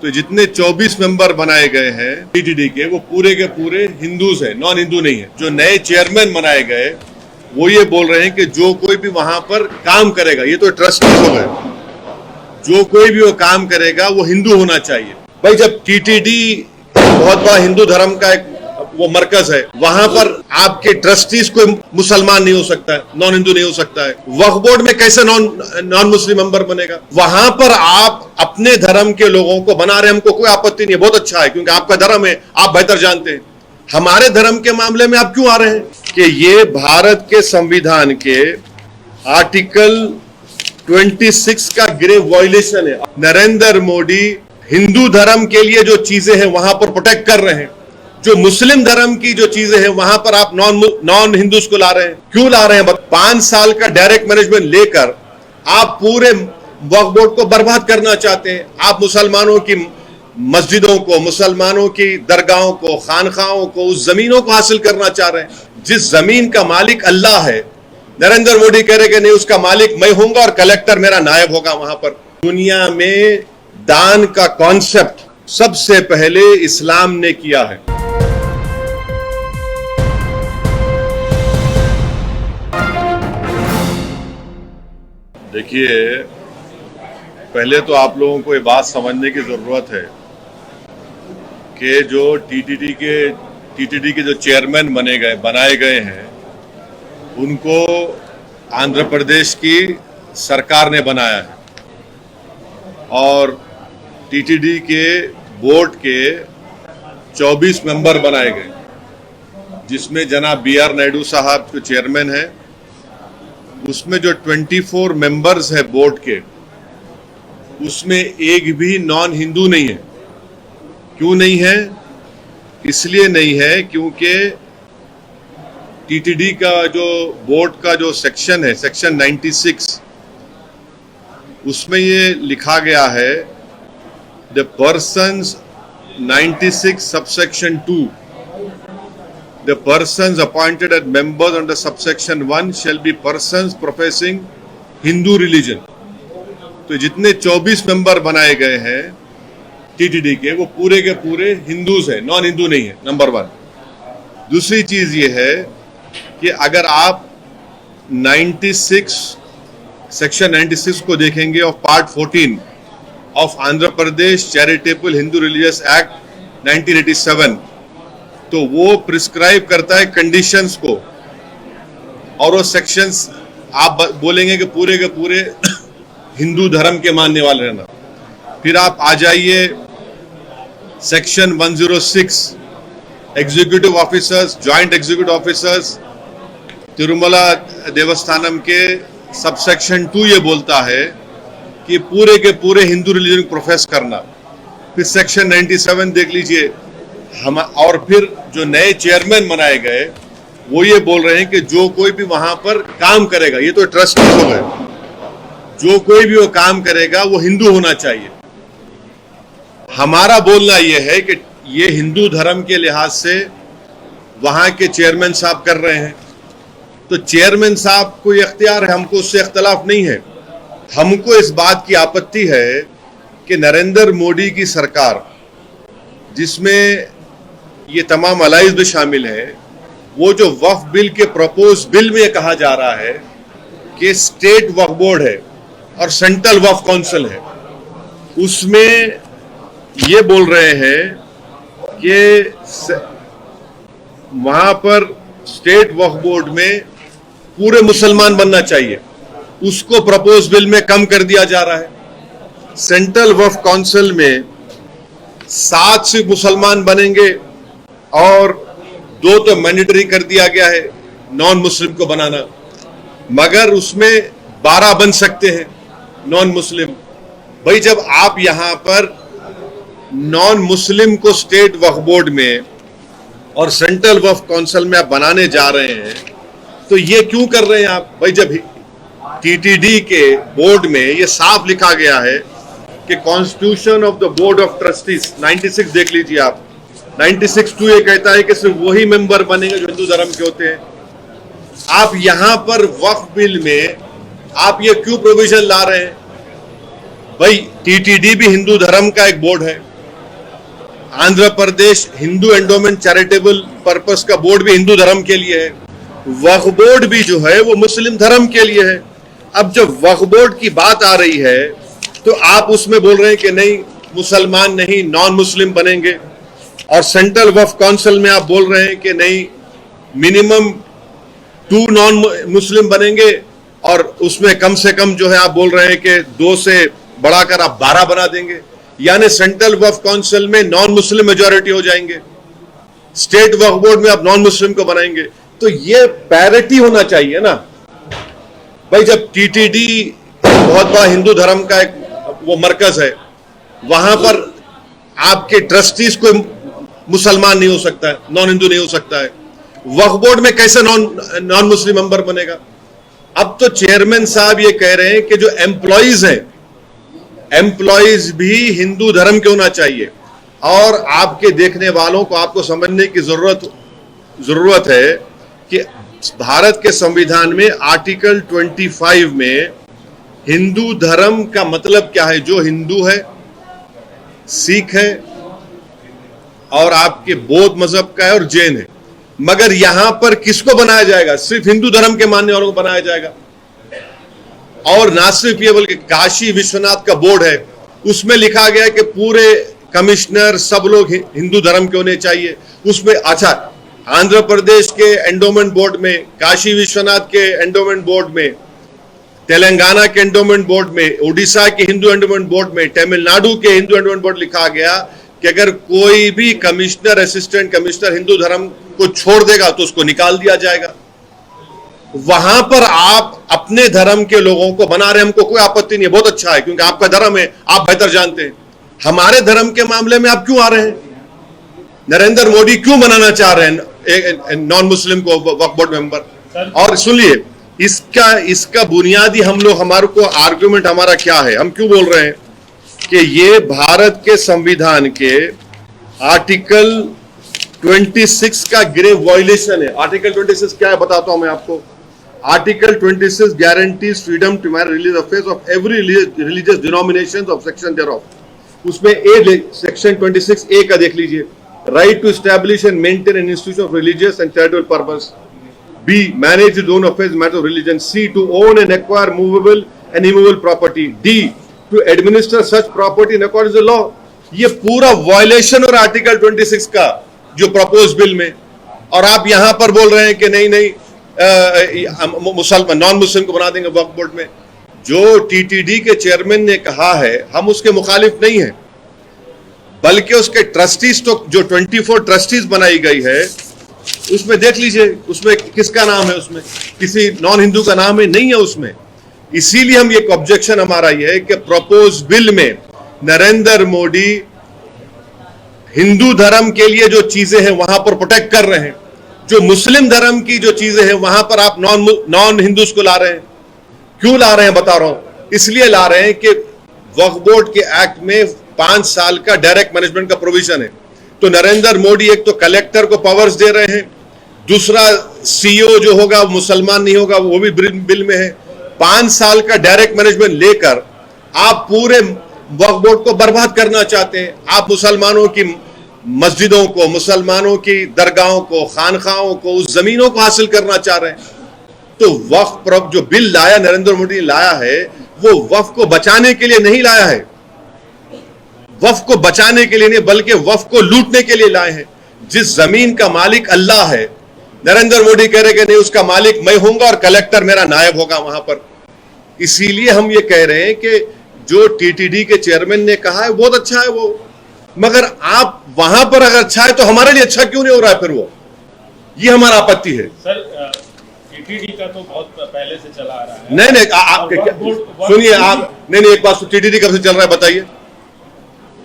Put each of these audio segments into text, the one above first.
तो जितने 24 मेंबर बनाए गए हैं टीटीडी के, वो पूरे के पूरे हिंदूज हैं, नॉन हिंदू नहीं है। जो नए चेयरमैन बनाए गए वो ये बोल रहे हैं कि जो कोई भी वहां पर काम करेगा, ये तो ट्रस्टी हो गए, जो कोई भी वो काम करेगा वो हिंदू होना चाहिए। भाई जब टीटीडी बहुत बड़ा हिंदू धर्म का एक वो मरकज है, वहां पर आपके ट्रस्टीज कोई मुसलमान नहीं हो सकता है, नॉन हिंदू नहीं हो सकता है। वक्फ बोर्ड में कैसे नॉन मुस्लिम मेंबर बनेगा? वहां पर आप अपने धर्म के लोगों को बना रहे हैं, हमको कोई आपत्ति नहीं है, बहुत अच्छा है, क्योंकि आपका धर्म है, आप बेहतर जानते हैं। हमारे धर्म के मामले में आप क्यों आ रहे हैं कि ये भारत के संविधान के आर्टिकल 26 का ग्रेव वायलेशन है। नरेंद्र मोदी हिंदू धर्म के लिए जो चीजें हैं वहां पर प्रोटेक्ट कर रहे हैं, जो मुस्लिम धर्म की जो चीजें हैं वहां पर आप नॉन हिंदूज को ला रहे हैं। क्यों ला रहे हैं? 5 साल का डायरेक्ट मैनेजमेंट लेकर आप पूरे वक्फ बोर्ड को बर्बाद करना चाहते हैं। आप मुसलमानों की मस्जिदों को, मुसलमानों की दरगाहों को, खानखाहों को, उस जमीनों को हासिल करना चाह रहे हैं जिस जमीन का मालिक अल्लाह है। नरेंद्र मोदी कह रहे कि नहीं, उसका मालिक मैं होऊंगा और कलेक्टर मेरा नायब होगा वहां पर। दुनिया में दान का कॉन्सेप्ट सबसे पहले इस्लाम ने किया है। देखिए, पहले तो आप लोगों को ये बात समझने की जरूरत है कि जो टीटीडी के जो चेयरमैन बनाए गए हैं, उनको आंध्र प्रदेश की सरकार ने बनाया है और टीटीडी के बोर्ड के 24 मेंबर बनाए गए, जिसमें जनाब BR नायडू साहब जो चेयरमैन है, उसमें जो 24 मेंबर्स है बोर्ड के, उसमें एक भी नॉन हिंदू नहीं है। क्यों नहीं है? इसलिए नहीं है क्योंकि टीटीडी का जो बोर्ड का जो सेक्शन है, सेक्शन 96, उसमें ये लिखा गया है, the persons 96 subsection 2, the persons appointed as members under subsection 1 shall be persons professing Hindu religion। तो जितने 24 मेंबर बनाए गए हैं टीटीडी के, वो पूरे के पूरे हिंदूज हैं, नॉन हिंदू नहीं है, नंबर 1। दूसरी चीज ये है कि अगर आप 96 सेक्शन 96 को देखेंगे of part 14 of Andhra Pradesh charitable Hindu religious act 1987, तो वो प्रिस्क्राइब करता है कंडीशंस को, और वो सेक्शंस आप बोलेंगे कि पूरे के पूरे हिंदू धर्म के मानने वाले रहना। फिर आप आ जाइए section 106 executive officers, joint executive officers Tirumala Devasthanam के सबसेक्शन 2 ये बोलता है कि पूरे के पूरे हिंदू रिलीजन प्रोफेस करना। फिर सेक्शन 97 देख लीजिए हम, और फिर जो नए चेयरमैन बनाए गए वो ये बोल रहे हैं कि जो कोई भी वहां पर काम करेगा, ये तो ट्रस्टी हो गए, जो कोई भी वो काम करेगा वो हिंदू होना चाहिए। हमारा बोलना ये है कि ये हिंदू धर्म के लिहाज से वहां के चेयरमैन साहब कर रहे हैं, तो चेयरमैन साहब को ये इख्तियार है, हमको उससे इख्तलाफ नहीं है। हमको इस बात की आपत्ति है कि नरेंद्र मोदी की सरकार, जिसमें ये तमाम अलाइज भी शामिल है, वो जो वक्फ बिल के प्रपोज बिल में कहा जा रहा है कि स्टेट वक्फ बोर्ड है और सेंट्रल वक्फ काउंसिल है, उसमें ये बोल रहे हैं कि वहां पर स्टेट वक्फ बोर्ड में पूरे मुसलमान बनना चाहिए, उसको प्रपोज बिल में कम कर दिया जा रहा है। सेंट्रल वक्फ काउंसिल में 7 सिर्फ मुसलमान बनेंगे और 2 तो मैंडेटरी कर दिया गया है नॉन मुस्लिम को बनाना, मगर उसमें 12 बन सकते हैं नॉन मुस्लिम। भाई जब आप यहां पर नॉन मुस्लिम को स्टेट वक्फ बोर्ड में और सेंट्रल वक्फ काउंसिल में आप बनाने जा रहे हैं, तो ये क्यों कर रहे हैं आप? भाई जब टीटीडी के बोर्ड में ये साफ लिखा गया है कि constitution of the board of trustees 96 देख लीजिए आप, 96(2) ये कहता है कि सिर्फ वही मेंबर बनेंगे जो हिंदू धर्म के होते हैं। आप यहां पर वक्फ बिल में आप ये क्यों प्रोविजन ला रहे हैं? भाई टीटीडी भी हिंदू धर्म का एक बोर्ड है, Andhra Pradesh Hindu endowment charitable purpose का बोर्ड भी हिंदू धर्म के लिए है, वक्फ बोर्ड भी जो है वो मुस्लिम धर्म के लिए है। अब जब वक्फ बोर्ड की बात आ रही है तो आप उसमें बोल रहे हैं कि नहीं मुसलमान नहीं नॉन मुस्लिम बनेंगे, और सेंट्रल वक्फ काउंसिल में आप बोल रहे हैं कि नहीं मिनिमम 2 नॉन मुस्लिम बनेंगे, और उसमें कम से कम जो है आप बोल रहे हैं कि 2 से बढ़ाकर आप 12 बना देंगे, यानी सेंट्रल वक्फ काउंसिल में नॉन मुस्लिम मेजॉरिटी हो जाएंगे, स्टेट वक्फ बोर्ड में आप नॉन मुस्लिम को बनाएंगे। तो ये पैरिटी होना चाहिए ना भाई। जब टीटीडी बहुत बड़ा हिंदू धर्म का एक वो मरकज है, वहां पर आपके ट्रस्टीज कोई मुसलमान नहीं हो सकता है, नॉन हिंदू नहीं हो सकता है, वक्फ बोर्ड में कैसे नॉन मुस्लिम मेंबर बनेगा? अब तो चेयरमैन साहब ये कह रहे हैं कि जो एम्प्लॉइज हैं, एम्प्लॉइज भी हिंदू धर्म के होना चाहिए। और आपके देखने वालों को आपको समझने की जरूरत है कि भारत के संविधान में आर्टिकल 25 में हिंदू धर्म का मतलब क्या है? जो हिंदू है, सिख है और आपके बौद्ध मजहब का है और जैन है। मगर यहां पर किसको बनाया जाएगा? सिर्फ हिंदू धर्म के मानने वालों को बनाया जाएगा। और ना सिर्फ ये बल्कि काशी विश्वनाथ का बोर्ड है, उसमें लिखा गया है कि पूरे कमिश्नर सब लोग हिंदू धर्म के होने चाहिए। उसमें अच्छा, आंध्र प्रदेश के एंडोमेंट बोर्ड में, काशी विश्वनाथ के एंडोमेंट बोर्ड में, तेलंगाना के एंडोमेंट बोर्ड में, उड़ीसा के हिंदू एंडोमेंट बोर्ड में, तमिलनाडु के हिंदू एंडोमेंट बोर्ड लिखा गया कि अगर कोई भी कमिश्नर, असिस्टेंट कमिश्नर हिंदू धर्म को छोड़ देगा तो उसको निकाल दिया जाएगा। वहां पर आप अपने धर्म के लोगों को बना रहे, हमको कोई आपत्ति नहीं है, बहुत अच्छा है, क्योंकि आपका धर्म है, आप बेहतर जानते हैं। हमारे धर्म के मामले में आप क्यों आ रहे हैं? नरेंद्र मोदी क्यों बनाना चाह रहे हैं नॉन मुस्लिम को वक्फ बोर्ड मेंबर? और सुनिए, इसका बुनियादी हमारे को आर्गुमेंट हमारा क्या है? हम क्यों बोल रहे हैं कि ये भारत के संविधान के आर्टिकल 26 का ग्रेव वायलेशन है। आर्टिकल 26 क्या है बताता हूं मैं आपको। Article 26 guarantees freedom to marry religious affairs of every religious denominations of section thereof. उसमें सेक्शन 26A का देख लीजिए, right to establish and maintain an institution of religious and charitable purpose. B, manage its own affairs, matters of religion. C, to own and acquire movable and immovable property. D, to administer such property in accordance with the law. ये पूरा violation और article 26 का जो propose bill में, और आप यहां पर बोल रहे हैं कि नहीं मुसलमान नॉन मुस्लिम को बना देंगे वक्फ बोर्ड में। जो टीटीडी के चेयरमैन ने कहा है, हम उसके मुखालिफ नहीं है, बल्कि उसके ट्रस्टीज, तो जो 24 ट्रस्टीज बनाई गई है उसमें देख लीजिए, उसमें किसका नाम है? उसमें किसी नॉन हिंदू का नाम है नहीं है उसमें। इसीलिए हम एक ऑब्जेक्शन हमारा ये है कि प्रपोज बिल में नरेंद्र मोदी हिंदू धर्म के लिए जो चीजें हैं वहां पर प्रोटेक्ट कर रहे हैं, जो मुस्लिम धर्म की जो चीजें हैं वहां पर आप नॉन हिंदूज को ला रहे हैं। क्यों ला रहे हैं बता रहा हूं, इसलिए ला रहे हैं कि वक्फ बोर्ड के एक्ट में 5 साल का डायरेक्ट मैनेजमेंट का प्रोविजन है। तो नरेंद्र मोदी एक तो कलेक्टर को पावर्स दे रहे हैं, दूसरा सीईओ जो होगा वो मुसलमान नहीं होगा, वो भी बिल में है। 5 साल का डायरेक्ट मैनेजमेंट लेकर आप पूरे वक्फ बोर्ड को बर्बाद करना चाहते हैं। आप मुसलमानों की मस्जिदों को, मुसलमानों की दरगाहों को, खानखाओं को, उस जमीनों को हासिल करना चाह रहे हैं। तो वक्फ जो बिल लाया नरेंद्र मोदी लाया है, वो वक्फ को बचाने के लिए नहीं लाया है, वक्फ को बचाने के लिए नहीं बल्कि वक्फ को लूटने के लिए लाए हैं। जिस जमीन का मालिक अल्लाह है, नरेंद्र मोदी कह रहे कि नहीं उसका मालिक मैं होऊंगा और कलेक्टर मेरा नायब होगा वहां पर। इसीलिए हम ये कह रहे हैं कि जो टीटीडी के चेयरमैन ने कहा है बहुत अच्छा है वो, मगर आप वहां पर अगर अच्छा है तो हमारे लिए अच्छा क्यों नहीं हो रहा है फिर वो? ये हमारा आपत्ति है। सर, टीटीडी का तो बहुत पहले से चला आ रहा है। नहीं आप सुनिए, आप नहीं एक बात, टीटीडी कब से चल रहा है बताइए,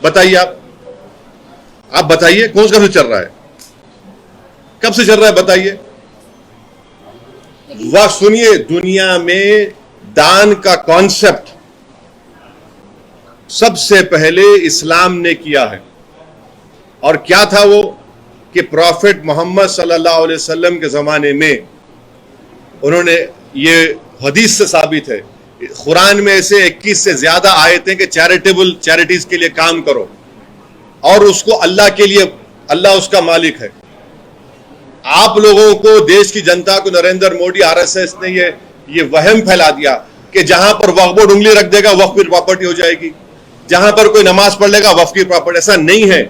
बताइए आप बताइए कौन सा कब से चल रहा है, कब से चल रहा है बताइए। वह सुनिए, दुनिया में दान का कॉन्सेप्ट सबसे पहले इस्लाम ने किया है, और क्या था वो कि प्रॉफिट मोहम्मद सल्लल्लाहु अलैहि वसल्लम के जमाने में उन्होंने, ये हदीस से साबित है, कुरान में ऐसे 21 से ज्यादा आयतें कि चैरिटीज के लिए काम करो, और उसको अल्लाह के लिए, अल्लाह उसका मालिक है। आप लोगों को, देश की जनता को नरेंद्र मोदी आरएसएस ने ये वहम फैला दिया कि जहां पर वक्फ बोर्ड उंगली रख देगा वक्फ की प्रॉपर्टी हो जाएगी, जहां पर कोई नमाज पढ़ लेगा वक्फ की प्रॉपर्टी। ऐसा नहीं है,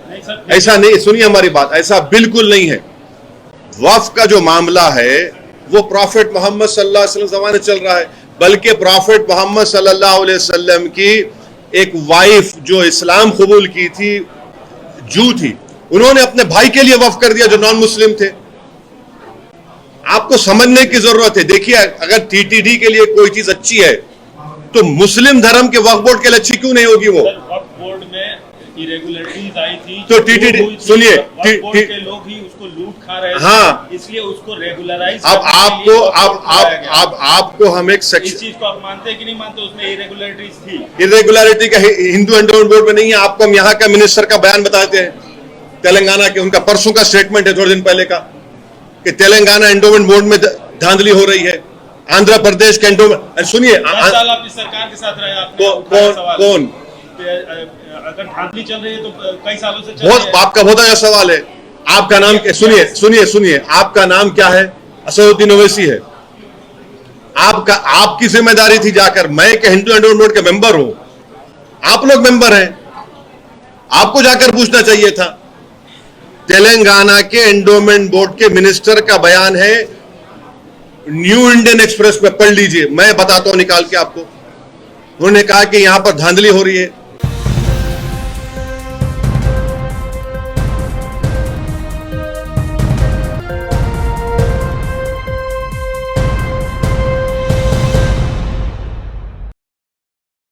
ऐसा नहीं, सुनिए हमारी बात, ऐसा बिल्कुल नहीं है। वक्फ का जो मामला है वो प्रॉफिट मोहम्मद सल्लल्लाहु अलैहि वसल्लम जमाने चल रहा है, बल्कि प्रॉफिट मोहम्मद सल्लल्लाहु अलैहि वसल्लम की एक वाइफ जो इस्लाम कबूल की थी, जू थी, उन्होंने अपने भाई के लिए वक्फ कर दिया जो नॉन मुस्लिम थे। आपको समझने की जरूरत है। देखिए, अगर टीटीडी के लिए कोई चीज अच्छी है तो मुस्लिम धर्म के वक्फ बोर्ड के लिए अच्छी क्यों नहीं होगी? वो वक्फ बोर्ड में इरेगुलरिटीज आई थी तो टीटीडी, सुनिए, वक्फ बोर्ड के लोग ही उसको लूट खा रहे थे, हाँ, इसलिए उसको रेगुलराइज। अब आपको हम एक इस सेक्शन, चीज को आप मानते हैं कि नहीं मानते? उसमें इरेगुलरिटीज थी। इरेगुलरिटी का हिंदू एंडोमेंट बोर्ड में नहीं है। आपको हम यहाँ का मिनिस्टर का बयान बताते हैं, तेलंगाना के, उनका परसों का स्टेटमेंट है, थोड़े दिन पहले का, कि तेलंगाना एंडोमेंट बोर्ड में धांधली हो रही है, आंध्र प्रदेश के एंडोमेंट। सुनिए, 10 साल आप इस सरकार के साथ रहे, आपने कौन अगर धांधली चल रही है तो कई सालों से चल बहुत, रही है। आपका बहुत अच्छा सवाल है। आपका नाम, सुनिए, आपका नाम क्या है? असदुद्दीन ओवैसी है। आपकी जिम्मेदारी थी जाकर, मैं के हिंदू एंडोमेंट बोर्ड के मेंबर हूं, आप लोग मेंबर हैं, आपको जाकर पूछना चाहिए था। तेलंगाना के एंडोमेंट बोर्ड के मिनिस्टर का बयान है, न्यू इंडियन एक्सप्रेस में पढ़ लीजिए, मैं बताता हूं निकाल के आपको। उन्होंने कहा कि यहां पर धांधली हो रही है,